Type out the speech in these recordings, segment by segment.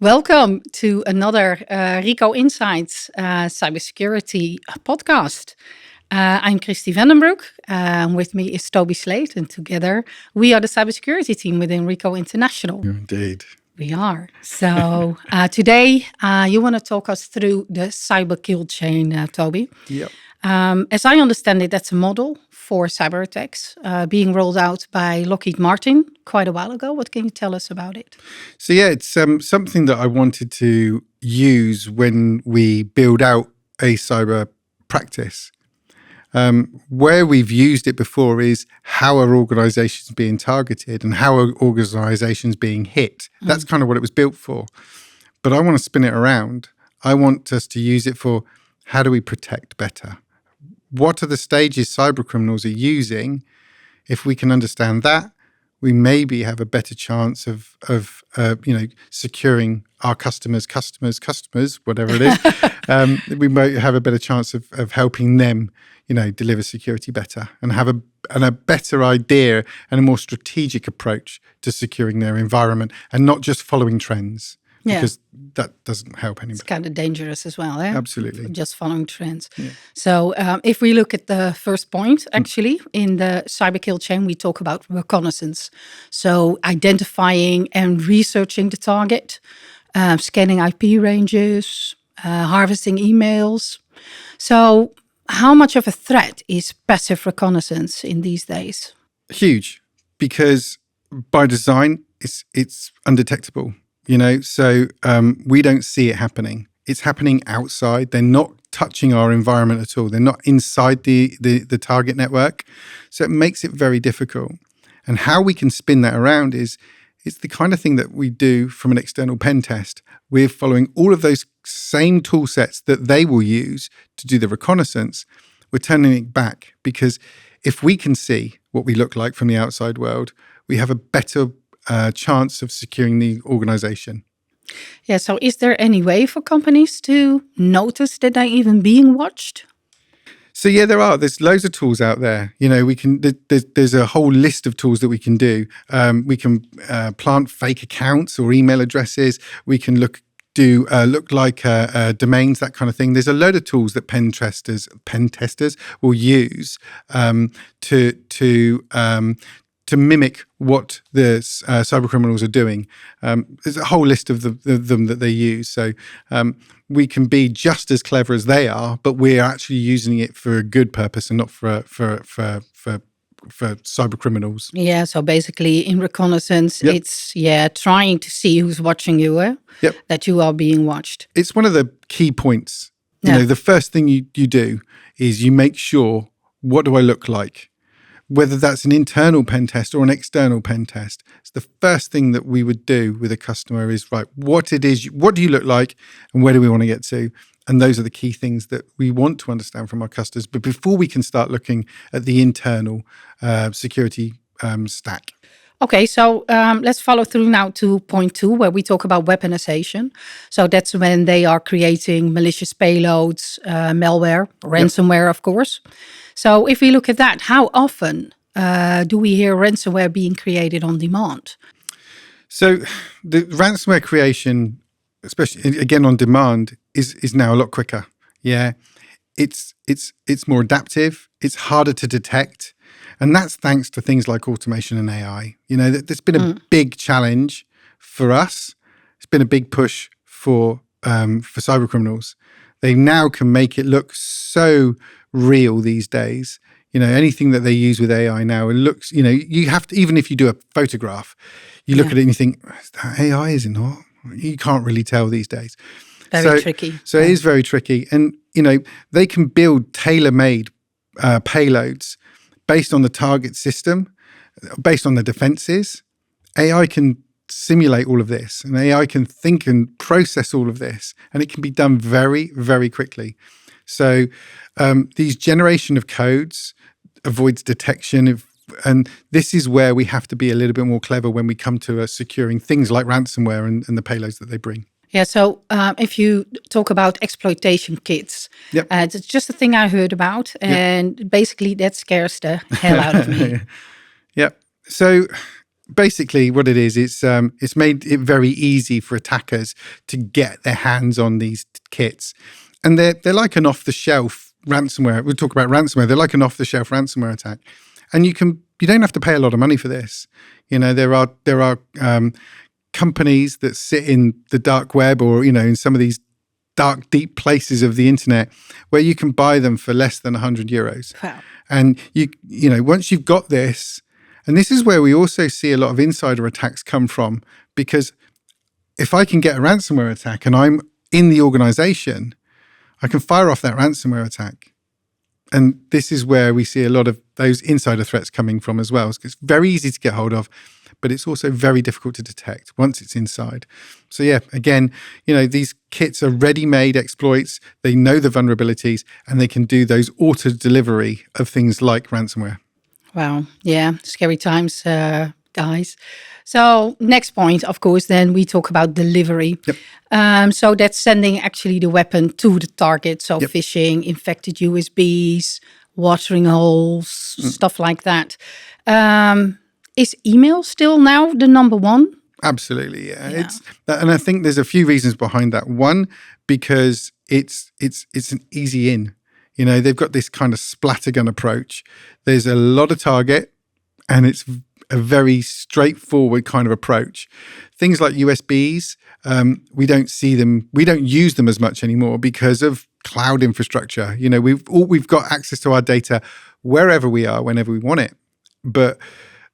Welcome to another Ricoh Insights Cybersecurity podcast. I'm Christy Vandenbroek. With me is Toby Slate, and together we are the cybersecurity team within Ricoh International. Indeed. We are. So today you want to talk us through the cyber kill chain, Toby. Yep. As I understand it, that's a model for cyber attacks being rolled out by Lockheed Martin quite a while ago. What can you tell us about it? So yeah, it's something that I wanted to use when we build out a cyber practice. Where we've used it before is how are organizations being targeted and how are organizations being hit. That's kind of what it was built for. But I want to spin it around. I want us to use it for how do we protect better? What are the stages cyber criminals are using? If we can understand that, we maybe have a better chance of securing our customers, whatever it is. We might have a better chance of helping them, deliver security better and have a better idea and a more strategic approach to securing their environment and not just following trends. Because that doesn't help anybody. It's kind of dangerous as well, eh? Absolutely. Just following trends. Yeah. So if we look at the first point, actually, in the cyber kill chain, we talk about reconnaissance. So identifying and researching the target, scanning IP ranges, harvesting emails. So how much of a threat is passive reconnaissance in these days? Huge, because by design, it's undetectable. So we don't see it happening. It's happening outside. They're not touching our environment at all. They're not inside the target network. So it makes it very difficult. And how we can spin that around is it's the kind of thing that we do from an external pen test. We're following all of those same tool sets that they will use to do the reconnaissance. We're turning it back because if we can see what we look like from the outside world, we have a better chance of securing the organization. Yeah, so is there any way for companies to notice that they're even being watched? So yeah, there are. There's loads of tools out there. We can. There's a whole list of tools that we can do. We can plant fake accounts or email addresses. We can look like domains, that kind of thing. There's a load of tools that pen testers will use to mimic what the cyber criminals are doing. There's a whole list of them that they use. So we can be just as clever as they are, but we're actually using it for a good purpose and not for cyber criminals. Yeah, so basically in reconnaissance, Yep. it's trying to see who's watching you, Yep. that you are being watched. It's one of the key points. Yeah. The first thing you do is you make sure, what do I look like? Whether that's an internal pen test or an external pen test, it's the first thing that we would do with a customer is, right, what do you look like and where do we want to get to? And those are the key things that we want to understand from our customers. But before we can start looking at the internal security stack. Okay, so let's follow through now to point 2, where we talk about weaponization. So that's when they are creating malicious payloads, malware, ransomware, of course. So if we look at that, how often do we hear ransomware being created on demand? So the ransomware creation, especially again on demand, is now a lot quicker. Yeah, it's more adaptive. It's harder to detect. And that's thanks to things like automation and AI. There's been a big challenge for us. It's been a big push for cyber criminals. They now can make it look so real these days. Anything that they use with AI now, it looks, you have to, even if you do a photograph, you look at it and you think, is that AI, is it not? You can't really tell these days. Very tricky. So it is very tricky. And, they can build tailor-made payloads based on the target system, based on the defenses. AI can simulate all of this, and AI can think and process all of this, and it can be done very, very quickly. So these generation of codes avoids detection, and this is where we have to be a little bit more clever when we come to securing things like ransomware and the payloads that they bring. Yeah, so if you talk about exploitation kits, it's just a thing I heard about, and basically that scares the hell out of me. Yeah. So basically what it is, it's made it very easy for attackers to get their hands on these kits. And they're like an off-the-shelf ransomware. We'll talk about ransomware. They're like an off-the-shelf ransomware attack. And you don't have to pay a lot of money for this. There are companies that sit in the dark web or, in some of these dark, deep places of the internet where you can buy them for less than €100. Wow. And once you've got this, and this is where we also see a lot of insider attacks come from, because if I can get a ransomware attack and I'm in the organization, I can fire off that ransomware attack. And this is where we see a lot of those insider threats coming from as well. It's very easy to get hold of, but it's also very difficult to detect once it's inside. So yeah, again, these kits are ready-made exploits. They know the vulnerabilities and they can do those auto delivery of things like ransomware. Wow. Yeah. Scary times, guys. So next point, of course, then we talk about delivery. Yep. So that's sending actually the weapon to the target. So Yep. phishing, infected USBs, watering holes, stuff like that. Is email still now the number one? Absolutely, yeah. And I think there's a few reasons behind that. One, because it's an easy in. They've got this kind of splattergun approach. There's a lot of target, and it's a very straightforward kind of approach. Things like USBs, we don't see them. We don't use them as much anymore because of cloud infrastructure. We've got access to our data wherever we are, whenever we want it. But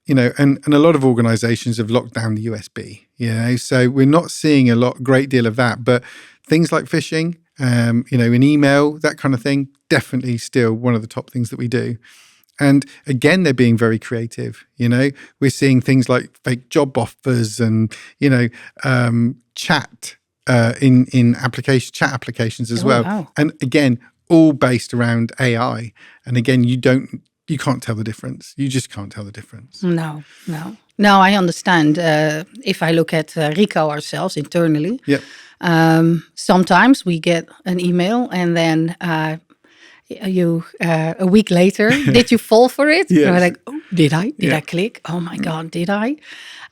and a lot of organizations have locked down the USB. So we're not seeing a great deal of that. But things like phishing, in email, that kind of thing, definitely still one of the top things that we do. And again, they're being very creative. We're seeing things like fake job offers and, chat in chat applications as well. Wow. And again, all based around AI. And again, you can't tell the difference. You just can't tell the difference. No, I understand. If I look at Ricoh ourselves internally, Yep. Sometimes we get an email and then a week later, did you fall for it? Yes. And we're like, oh, did I? Did I click? Oh my God, did I?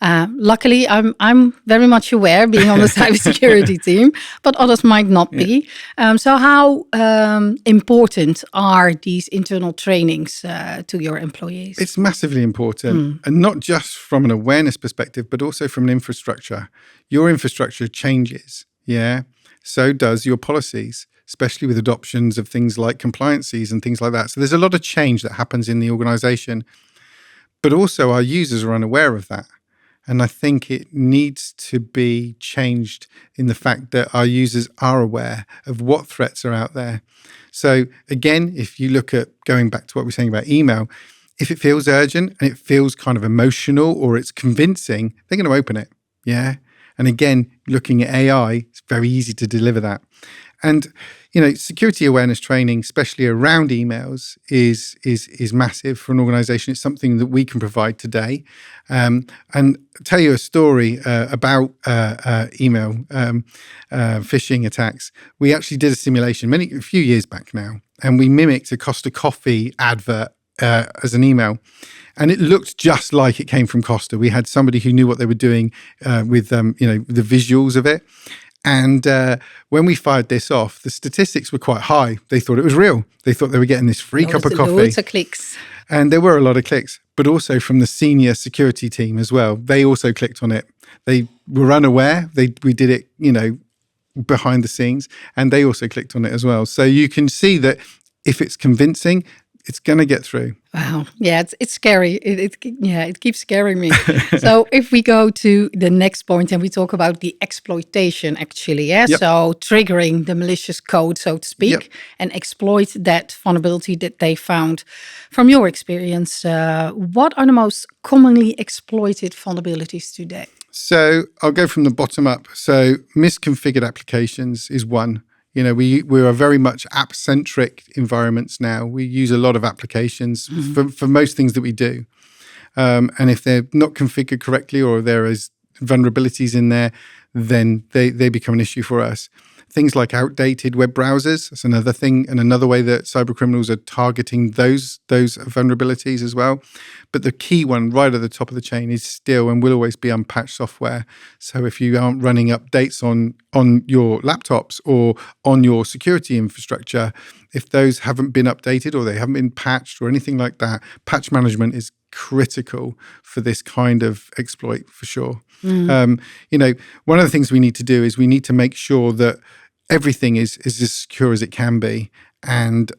Luckily, I'm very much aware, being on the cybersecurity team, but others might not be. So how important are these internal trainings to your employees? It's massively important, and not just from an awareness perspective, but also from an infrastructure. Your infrastructure changes, so does your policies, especially with adoptions of things like compliances and things like that. So there's a lot of change that happens in the organization, but also our users are unaware of that. And I think it needs to be changed in the fact that our users are aware of what threats are out there. So again, if you look at going back to what we're saying about email, if it feels urgent and it feels kind of emotional or it's convincing, they're going to open it. And again, looking at AI, it's very easy to deliver that. And security awareness training, especially around emails, is massive for an organization. It's something that we can provide today. And tell you a story about email phishing attacks. We actually did a simulation a few years back now, and we mimicked a Costa Coffee advert as an email. And it looked just like it came from Costa. We had somebody who knew what they were doing with the visuals of it. And when we fired this off, the statistics were quite high. They thought it was real. They thought they were getting this free cup of coffee. Loads of clicks. And there were a lot of clicks, but also from the senior security team as well. They also clicked on it. They were unaware. We did it, behind the scenes, and they also clicked on it as well. So you can see that if it's convincing, it's going to get through. Wow. Yeah, it's scary. It keeps scaring me. So if we go to the next point and we talk about the exploitation, actually, Yep. So triggering the malicious code, so to speak, Yep. and exploit that vulnerability that they found. From your experience, what are the most commonly exploited vulnerabilities today? So I'll go from the bottom up. So misconfigured applications is one. We are very much app-centric environments now. We use a lot of applications for most things that we do. And if they're not configured correctly or there is vulnerabilities in there, then they become an issue for us. things like outdated web browsers. That's another thing, and another way that cyber criminals are targeting those vulnerabilities as well. But the key one right at the top of the chain is still and will always be unpatched software. So if you aren't running updates on your laptops or on your security infrastructure, if those haven't been updated or they haven't been patched or anything like that, patch management is critical for this kind of exploit for sure. One of the things we need to do is we need to make sure that everything is as secure as it can be. And,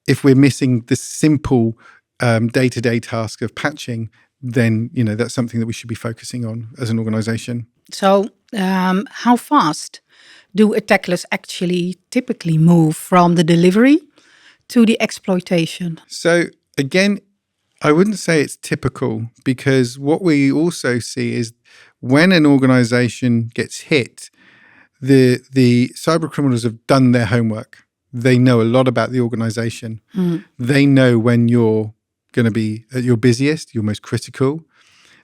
if we're missing the simple day-to-day task of patching, then, that's something that we should be focusing on as an organization. So how fast do attackers actually typically move from the delivery to the exploitation? So again, I wouldn't say it's typical, because what we also see is when an organization gets hit, the cyber criminals have done their homework. They know a lot about the organization. They know when you're going to be at your busiest, your most critical.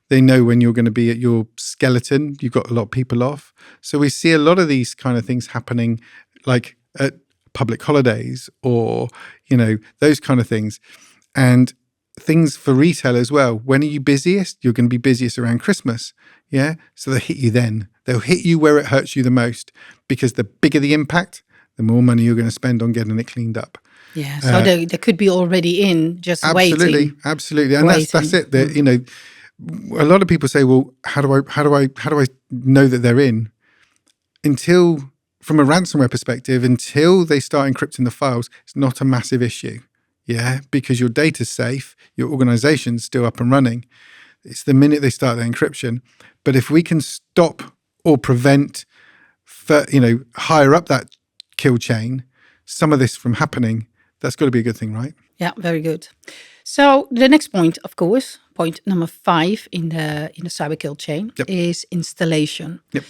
They know when you're going to be at your skeleton. You've got a lot of people off. So we see a lot of these kind of things happening, like at public holidays or, those kind of things. And things for retail as well. When are you busiest? You're going to be busiest around Christmas. Yeah. So they hit you then. They'll hit you where it hurts you the most, because the bigger the impact, the more money you're going to spend on getting it cleaned up. Yeah. So they could be already in, just absolutely, waiting. Absolutely. And that's it. That, a lot of people say, well, how do I know that they're in? From a ransomware perspective, until they start encrypting the files, it's not a massive issue. Yeah, because your data's safe, your organization's still up and running. It's the minute they start their encryption. But if we can stop or prevent, higher up that kill chain, some of this from happening, that's got to be a good thing, right? Yeah, very good. So the next point, of course, point number 5 in the cyber kill chain is installation. Yep.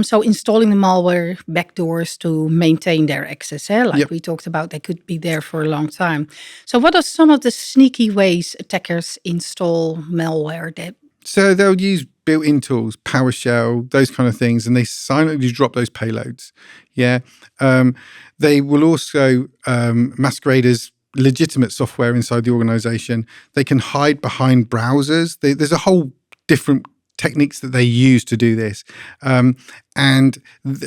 So installing the malware backdoors to maintain their access. We talked about, they could be there for a long time. So what are some of the sneaky ways attackers install malware? So they'll use built-in tools, PowerShell, those kind of things, and they silently drop those payloads. Yeah. They will also masquerade as legitimate software inside the organization. They can hide behind browsers. There's a whole different techniques that they use to do this. And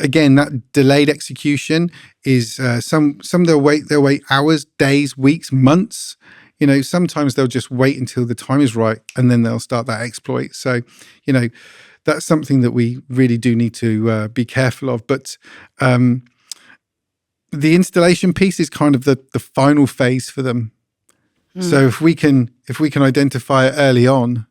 again, that delayed execution is some they'll wait hours, days, weeks, months. Sometimes they'll just wait until the time is right and then they'll start that exploit. So, that's something that we really do need to be careful of. But the installation piece is kind of the final phase for them. So if we can identify it early on,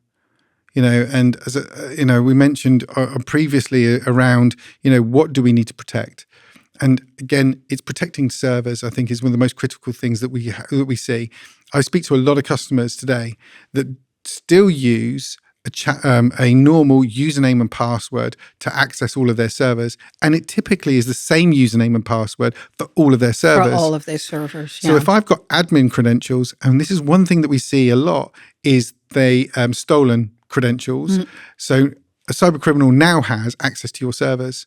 and as we mentioned previously around, what do we need to protect? And again, it's protecting servers, I think, is one of the most critical things that we see. I speak to a lot of customers today that still use a normal username and password to access all of their servers. And it typically is the same username and password for all of their servers. For all of their servers, So if I've got admin credentials, and this is one thing that we see a lot, is they stolen credentials. So a cyber criminal now has access to your servers.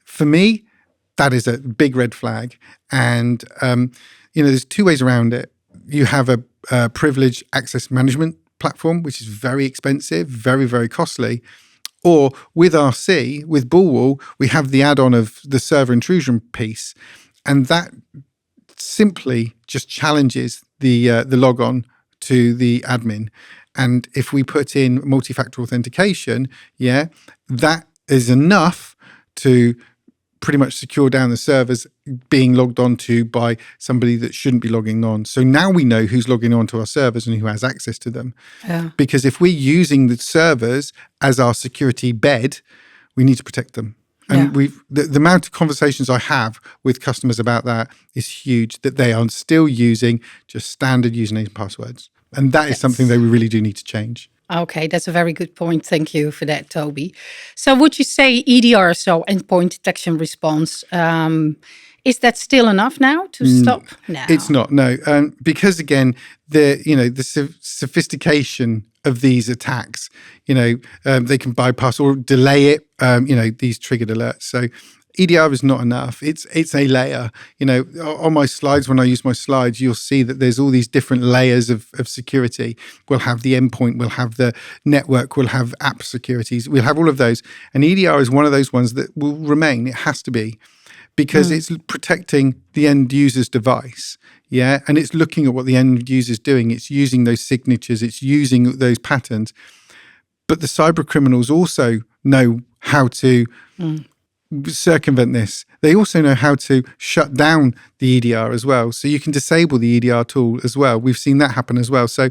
For me, that is a big red flag. And, there's 2 ways around it. You have a privileged access management platform, which is very expensive, very, very costly. Or with RC, with Bullwall, we have the add-on of the server intrusion piece. And that simply just challenges the logon to the admin. And if we put in multi-factor authentication, that is enough to pretty much secure down the servers being logged onto by somebody that shouldn't be logging on. So now we know who's logging on to our servers and who has access to them. Yeah. Because if we're using the servers as our security bed, we need to protect them. And the amount of conversations I have with customers about that is huge, that they are still using just standard usernames and passwords. And that is something that we really do need to change. Okay, that's a very good point. Thank you for that, Toby. So would you say EDR, so endpoint detection response, is that still enough now to stop? No, it's not. No, because again, the sophistication of these attacks. They can bypass or delay it. These triggered alerts. So EDR is not enough. It's a layer. On my slides, when I use my slides, you'll see that there's all these different layers of security. We'll have the endpoint, we'll have the network, we'll have app securities, we'll have all of those. And EDR is one of those ones that will remain. It has to be, because it's protecting the end user's device. Yeah. And it's looking at what the end user's doing. It's using those signatures, it's using those patterns. But the cyber criminals also know how to circumvent this. They also know how to shut down the EDR as well. So you can disable the EDR tool as well. We've seen that happen as well. So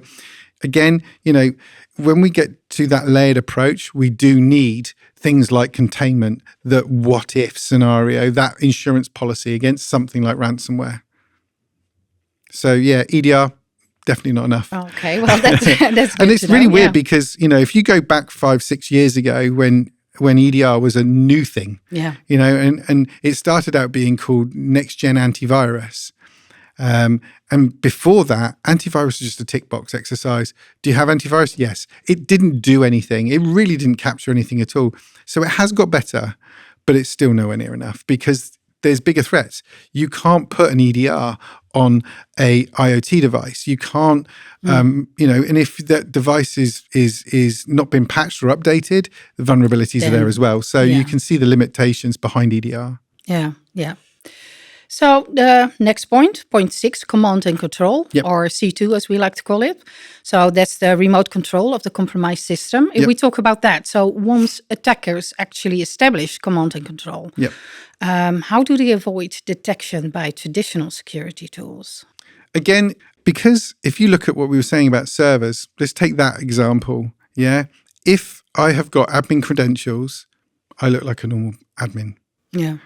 again, when we get to that layered approach, we do need things like containment, that what if scenario, that insurance policy against something like ransomware. So yeah, EDR, definitely not enough. Okay, well that's good. And it's really weird because, if you go back 5-6 years ago when EDR was a new thing, and it started out being called next gen antivirus. And before that, antivirus was just a tick box exercise. Do you have antivirus? Yes. It didn't do anything. It really didn't capture anything at all. So it has got better, but it's still nowhere near enough because there's bigger threats. You can't put an EDR on a IoT device. You can't, and if that device is not been patched or updated, the vulnerabilities are there as well. So you can see the limitations behind EDR. Yeah. So the next point 6, command and control, or C2 as we like to call it. So that's the remote control of the compromised system. If we talk about that, so once attackers actually establish command and control, how do they avoid detection by traditional security tools? Again, because if you look at what we were saying about servers, let's take that example. Yeah. If I have got admin credentials, I look like a normal admin. Yeah.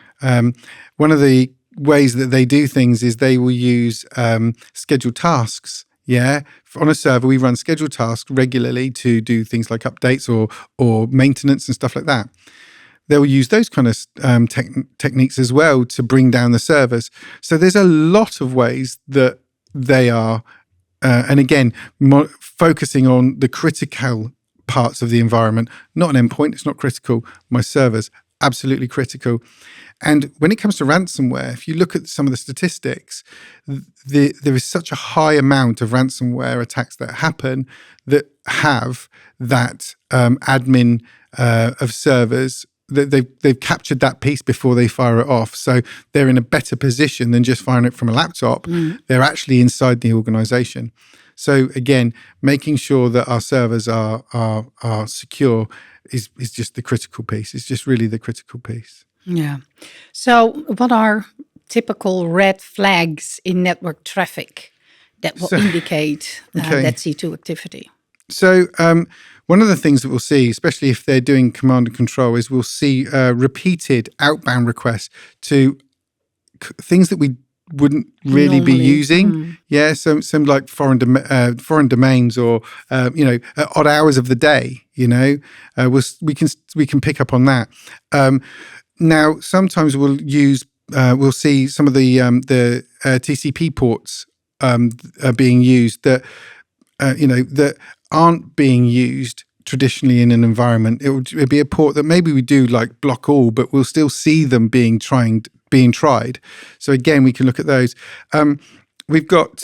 One of the ways that they do things is they will use scheduled tasks. Yeah. On a server, we run scheduled tasks regularly to do things like updates or maintenance and stuff like that. They will use those kind of techniques as well to bring down the servers. So there's a lot of ways that they are, and again, focusing on the critical parts of the environment, not an endpoint, it's not critical. My servers, absolutely critical. And when it comes to ransomware, if you look at some of the statistics, there is such a high amount of ransomware attacks that happen that have that admin of servers. They've captured that piece before they fire it off. So they're in a better position than just firing it from a laptop. They're actually inside the organization. So again, making sure that our servers are secure is just the critical piece. It's just really the critical piece. Yeah. So what are typical red flags in network traffic that will indicate that C2 activity? So one of the things that we'll see, especially if they're doing command and control, is we'll see repeated outbound requests to things that we wouldn't really be using. Yeah, some like foreign domains or at odd hours of the day. We can pick up on that. Now, sometimes we'll see some of the TCP ports being used that that aren't being used traditionally in an environment. It would be a port that maybe we do like block all, but we'll still see them being tried. So again, we can look at those. We've got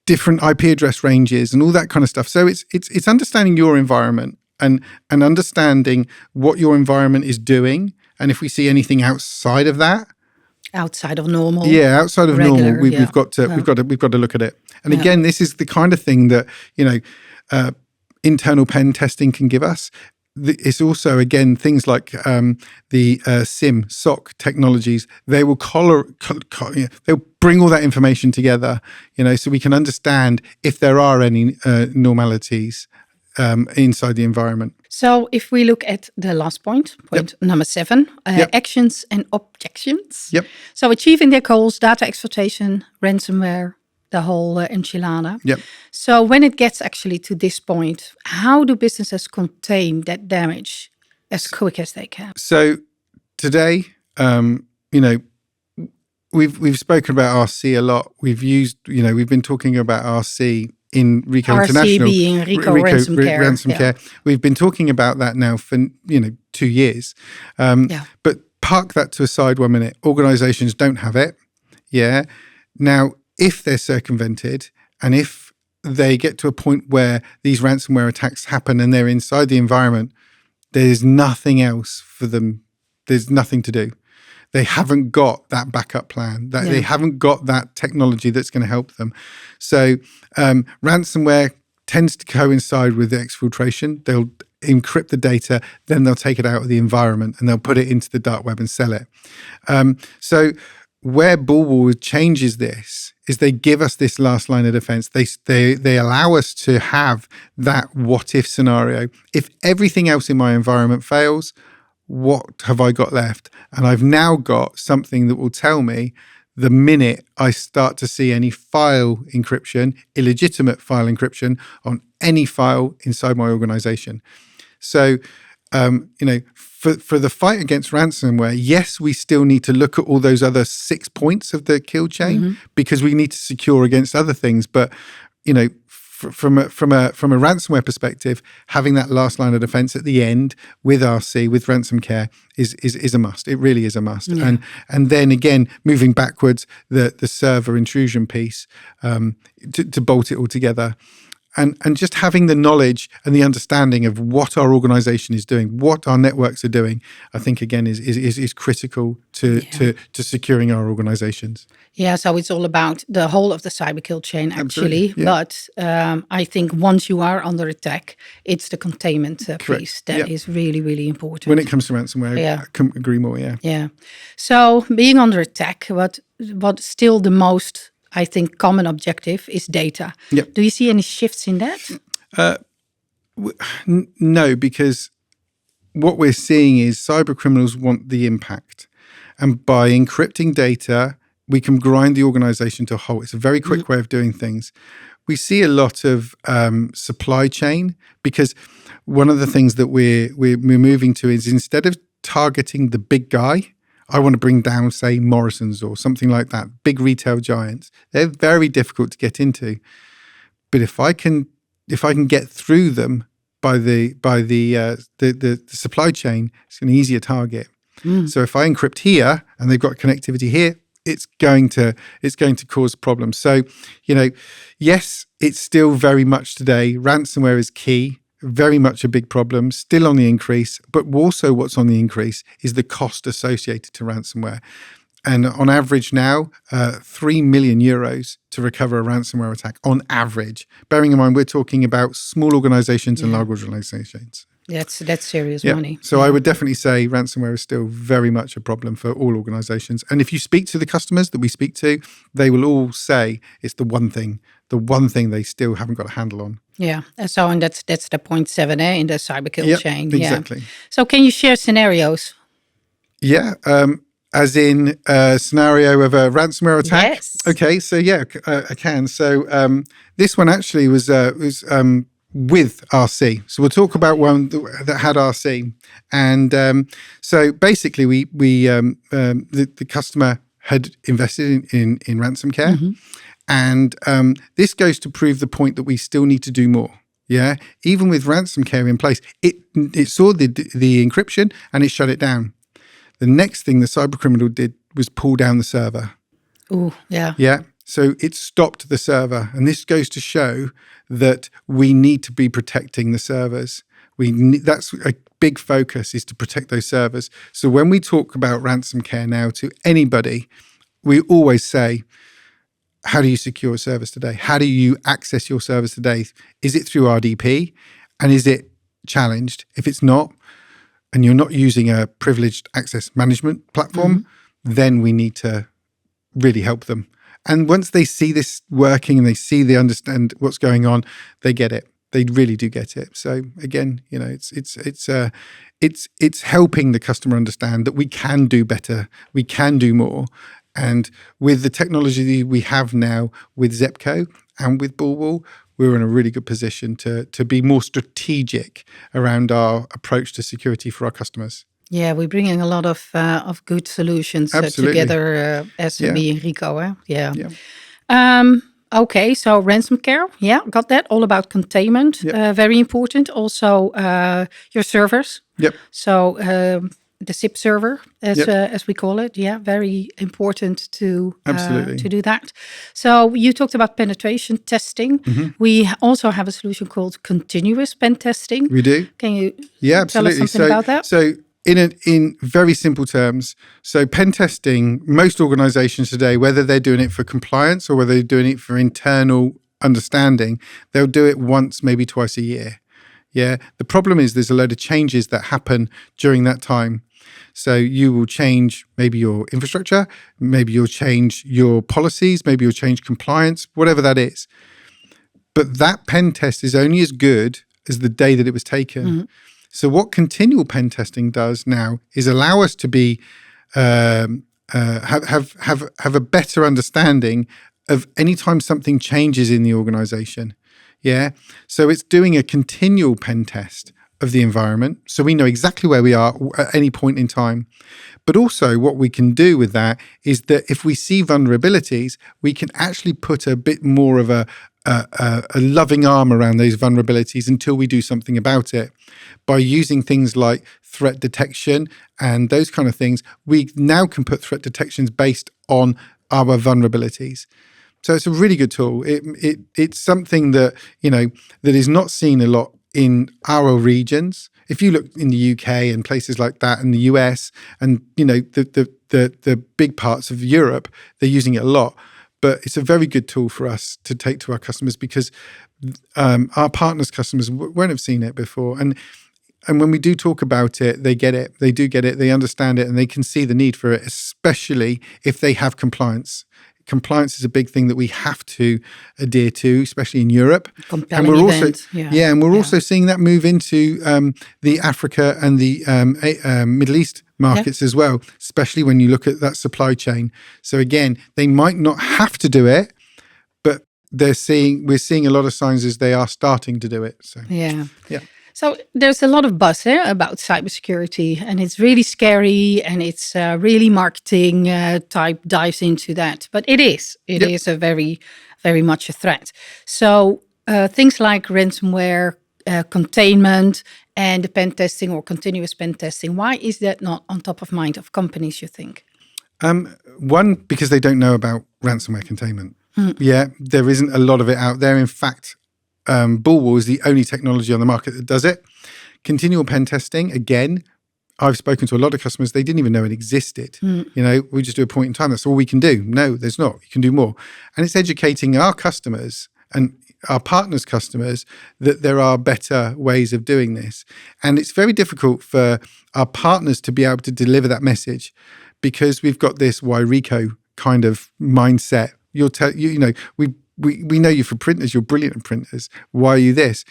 different IP address ranges and all that kind of stuff. So it's understanding your environment and understanding what your environment is doing, and if we see anything outside of that. Outside of normal. Yeah, outside of normal, we've got to look at it. And again, this is the kind of thing that internal pen testing can give us. It's also, again, things like the SOC technologies. They will they'll bring all that information together, so we can understand if there are any normalities inside the environment. So if we look at the last point number 7, actions and objections. Yep. So achieving their goals, data exploitation, ransomware, the whole enchilada. Yep. So when it gets actually to this point, how do businesses contain that damage as quick as they can? So today, we've spoken about RC a lot. We've been talking about RC in Ricoh RC International, being Ricoh ransom care. Ransom care. We've been talking about that now for 2 years. But park that to a side 1 minute. Organizations don't have it. Yeah. Now, if they're circumvented and if they get to a point where these ransomware attacks happen and they're inside the environment, there's nothing else for them. There's nothing to do. They haven't got that backup plan. They haven't got that technology that's going to help them. So ransomware tends to coincide with the exfiltration. They'll encrypt the data, then they'll take it out of the environment and they'll put it into the dark web and sell it. So where Bulwark changes this is they give us this last line of defense. They allow us to have that what if scenario. If everything else in my environment fails, what have I got left? And I've now got something that will tell me the minute I start to see any file encryption, illegitimate file encryption on any file inside my organization. So, for the fight against ransomware, yes, we still need to look at all those other 6 points of the kill chain because we need to secure against other things. But, from a ransomware perspective, having that last line of defense at the end with RC, with ransom care is a must. It really is a must. Yeah. And then again, moving backwards, the server intrusion piece to bolt it all together. And just having the knowledge and the understanding of what our organization is doing, what our networks are doing, I think again is critical to securing our organizations. Yeah, so it's all about the whole of the cyber kill chain, actually. Yeah. But I think once you are under attack, it's the containment piece that is really, really important. When it comes to ransomware, I couldn't agree more, Yeah. So being under attack, what still the most, I think, common objective is data. Yep. Do you see any shifts in that? No, because what we're seeing is cyber criminals want the impact. And by encrypting data, we can grind the organization to a halt. It's a very quick way of doing things. We see a lot of supply chain because one of the things that we're moving to is instead of targeting the big guy, I want to bring down, say, Morrison's or something like that, big retail giants. They're very difficult to get into. But if I can get through them by the supply chain, it's an easier target. So if I encrypt here and they've got connectivity here, it's going to cause problems. So, yes, it's still very much today. Ransomware is key. Very much a big problem, still on the increase, but also what's on the increase is the cost associated to ransomware. And on average now, 3 million euros to recover a ransomware attack on average. Bearing in mind, we're talking about small organizations and large organizations. That's serious money. So I would definitely say ransomware is still very much a problem for all organizations. And if you speak to the customers that we speak to, they will all say it's the one thing they still haven't got a handle on. Yeah. So, and that's the point 7 in the cyber kill chain. Exactly. Yeah. So can you share scenarios? Yeah. As in a scenario of a ransomware attack? Yes. Okay. So I can. So this one actually was with RC. So we'll talk about one that had RC. And so basically the customer had invested in ransom care. And this goes to prove the point that we still need to do more. Yeah, even with ransom care in place, it saw the encryption and it shut it down. The next thing the cyber criminal did was pull down the server. Oh, yeah. Yeah, so it stopped the server, and this goes to show that we need to be protecting the servers. That's a big focus, is to protect those servers. So when we talk about ransom care now to anybody, we always say, how do you secure a service today? How do you access your service today? Is it through RDP? And is it challenged? If it's not, and you're not using a privileged access management platform, then we need to really help them. And once they see this working and they understand what's going on, they get it. They really do get it. So again, it's helping the customer understand that we can do better, we can do more. And with the technology we have now with Zepco and with Bulwark, we're in a really good position to be more strategic around our approach to security for our customers. Yeah, we're bringing a lot of good solutions together as we Ricoh. Yeah. Okay, so ransomware, yeah, got that. All about containment, very important. Also, your servers. Yep. So the SIP server, as we call it, yeah, very important Absolutely. to do that. So you talked about penetration testing. We also have a solution called continuous pen testing. We do. Can you Yeah, tell us absolutely. something about that? So in very simple terms, so pen testing, most organizations today, whether they're doing it for compliance or whether they're doing it for internal understanding, they'll do it once, maybe twice a year. Yeah. The problem is there's a load of changes that happen during that time. So you will change maybe your infrastructure, maybe you'll change your policies, maybe you'll change compliance, whatever that is. But that pen test is only as good as the day that it was taken. So what continual pen testing does now is allow us to be have a better understanding of any time something changes in the organization. Yeah. So it's doing a continual pen test of the environment. So we know exactly where we are at any point in time. But also what we can do with that is that if we see vulnerabilities, we can actually put a bit more of a loving arm around those vulnerabilities until we do something about it. By using things like threat detection and those kind of things, we now can put threat detections based on our vulnerabilities. So it's a really good tool. It's something that, that is not seen a lot in our regions. If you look in the UK and places like that, in the US and, the big parts of Europe, they're using it a lot. But it's a very good tool for us to take to our customers because our partners' customers won't have seen it before. And when we do talk about it, they get it. They do get it. They understand it, and they can see the need for it, especially if they have compliance. Compliance is a big thing that we have to adhere to, especially in Europe. Compelling and we're event. also also seeing that move into the Africa and the Middle East markets as well, especially when you look at that supply chain. So again, they might not have to do it, but we're seeing a lot of signs as they are starting to do it. So yeah. So there's a lot of buzz about cybersecurity, and it's really scary, and it's really marketing type dives into that. But it is a very, very much a threat. So things like ransomware, containment, and the pen testing or continuous pen testing, why is that not on top of mind of companies, you think? One, because they don't know about ransomware containment. Yeah, there isn't a lot of it out there. In fact, Bulwark is the only technology on the market that does it. Continual pen testing, again, I've spoken to a lot of customers, they didn't even know it existed. We just do a point in time, that's all we can do. No, there's not. You can do more. And it's educating our customers and our partners' customers that there are better ways of doing this. And it's very difficult for our partners to be able to deliver that message because we've got this why Ricoh kind of mindset. We know you for printers, you're brilliant at printers. Why are you this?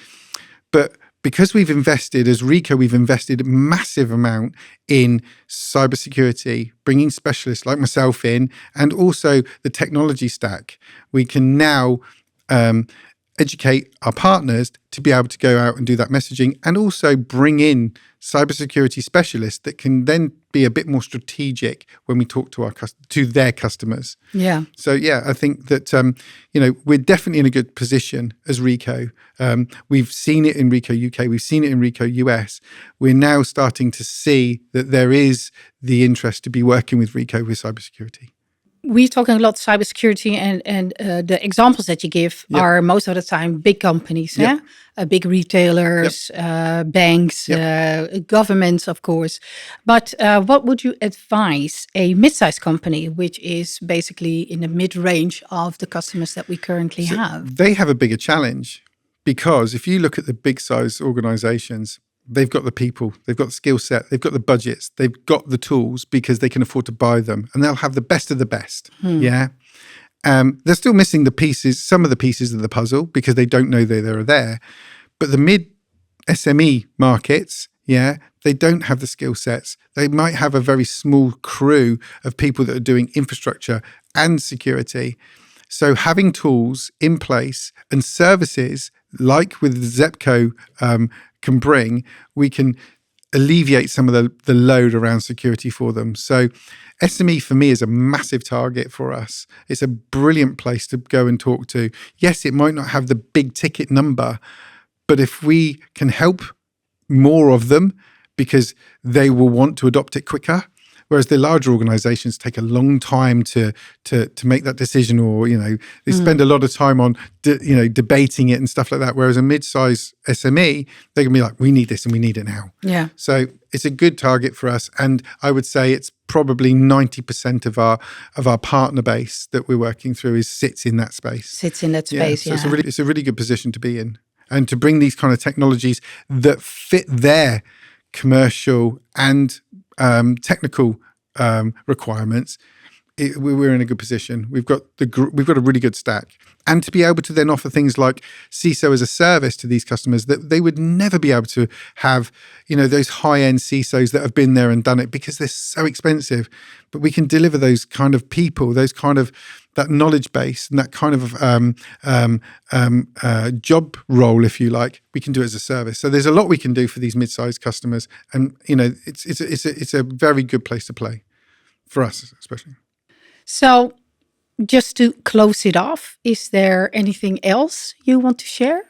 But because we've invested, as Ricoh, we've invested a massive amount in cybersecurity, bringing specialists like myself in, and also the technology stack. We can now educate our partners to be able to go out and do that messaging and also bring in cybersecurity specialists that can then be a bit more strategic when we talk to their customers. Yeah. So I think that we're definitely in a good position as Ricoh. We've seen it in Ricoh UK. We've seen it in Ricoh US. We're now starting to see that there is the interest to be working with Ricoh with cybersecurity. We're talking a lot cybersecurity, and the examples that you give are most of the time big companies, big retailers, banks, governments, of course. But what would you advise a mid-sized company, which is basically in the mid-range of the customers that we currently have? They have a bigger challenge because if you look at the big-size organizations, they've got the people, they've got the skill set, they've got the budgets, they've got the tools because they can afford to buy them, and they'll have the best of the best. Yeah. They're still missing some of the pieces of the puzzle because they don't know they're there. But the mid SME markets, they don't have the skill sets. They might have a very small crew of people that are doing infrastructure and security. So having tools in place and services like with Zepco can bring, we can alleviate some of the load around security for them. So SME for me is a massive target for us. It's a brilliant place to go and talk to. Yes, it might not have the big ticket number, but if we can help more of them, because they will want to adopt it quicker. Whereas the larger organizations take a long time to make that decision, or, they spend a lot of time on, debating it and stuff like that. Whereas a mid-size SME, they can be like, we need this and we need it now. Yeah. So it's a good target for us. And I would say it's probably 90% of our partner base that we're working through sits in that space. Sits in that space, yeah. So it's a really good position to be in. And to bring these kind of technologies that fit their commercial and technical requirements, we're in a good position. We've got a really good stack, and to be able to then offer things like CISO as a service to these customers that they would never be able to have. Those high-end CISOs that have been there and done it because they're so expensive. But we can deliver those kind of people, that knowledge base and that kind of job role, if you like. We can do it as a service. So there's a lot we can do for these mid-sized customers, and it's a very good place to play for us, especially. So, just to close it off, is there anything else you want to share?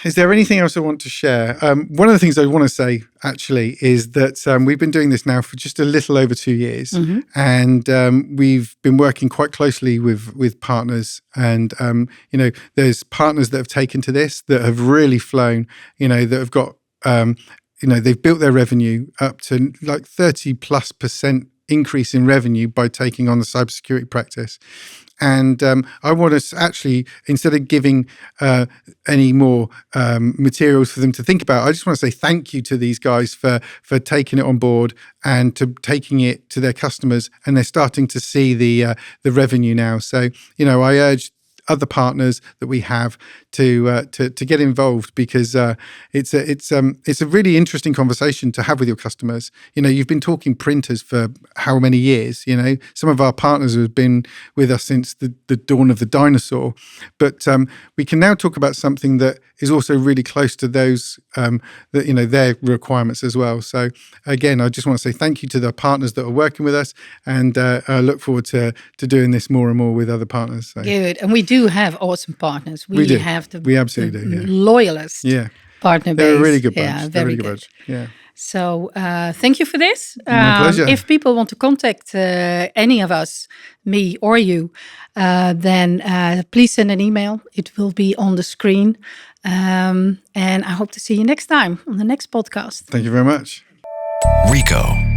Is there anything else I want to share? One of the things I want to say, actually, is that we've been doing this now for just a little over 2 years. Mm-hmm. And we've been working quite closely with partners. And, there's partners that have taken to this that have really flown, that have got, they've built their revenue up to like 30+% increase in revenue by taking on the cybersecurity practice. And I want to actually, instead of giving any more materials for them to think about, I just want to say thank you to these guys for taking it on board and to taking it to their customers. And they're starting to see the revenue now. So, I urge other partners that we have to get involved, because it's a really interesting conversation to have with your customers. You've been talking printers for how many years? Some of our partners have been with us since the dawn of the dinosaur, but we can now talk about something that is also really close to those their requirements as well. So again, I just want to say thank you to the partners that are working with us, and I look forward to doing this more and more with other partners. So. Good, and we do have awesome partners. We do. We absolutely do. Yeah. Loyalist partner base. They're a really good bunch. Yeah, very good. Bunch. Yeah. So thank you for this. My pleasure. If people want to contact any of us, me or you, then please send an email. It will be on the screen. And I hope to see you next time on the next podcast. Thank you very much. Ricoh.